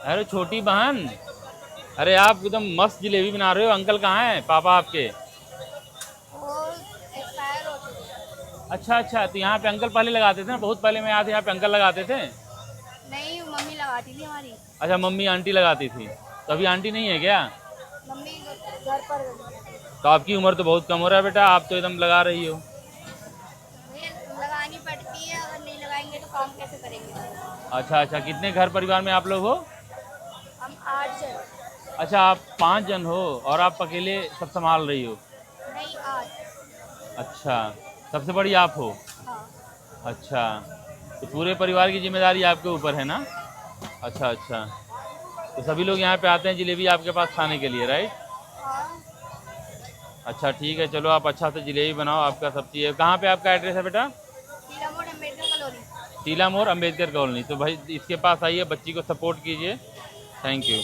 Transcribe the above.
अरे छोटी बहन, अरे आप एकदम मस्त जलेबी बना रहे हो। अंकल कहाँ हैं, पापा आपके? वो एक्सपायर हो चुके हैं। अच्छा अच्छा, तो यहाँ पे अंकल पहले लगाते थे ना, बहुत पहले मैं आया था यहाँ पे अंकल लगाते थे। नहीं, मम्मी लगाती थी हमारी। अच्छा, मम्मी आंटी लगाती थी, तो अभी आंटी नहीं है क्या? मम्मी घर पर गई। तो आपकी उम्र तो बहुत कम हो रहा है बेटा, आप तो एकदम लगा रही हो। भैया लगानी पड़ती है, अगर नहीं लगाएंगे तो काम कैसे करेंगे। अच्छा अच्छा, कितने घर परिवार में आप लोग हो? हम 8 जन। अच्छा, आप 5 जन हो और आप अकेले सब संभाल रही हो? नहीं, 8। अच्छा, सबसे बड़ी आप हो? हाँ। अच्छा, तो पूरे परिवार की जिम्मेदारी आपके ऊपर है ना? अच्छा अच्छा, तो सभी लोग यहाँ पे आते हैं जलेबी आपके पास खाने के लिए, राइट? हाँ। अच्छा ठीक है, चलो आप अच्छा से जलेबी बनाओ, आपका सब चीज़। कहाँ पे आपका एड्रेस है बेटा? टीला मोड़ अम्बेडकर कॉलोनी। टीला मोड़ अम्बेडकर कॉलोनी। तो भाई इसके पास आइए, बच्ची को सपोर्ट कीजिए। Thank you.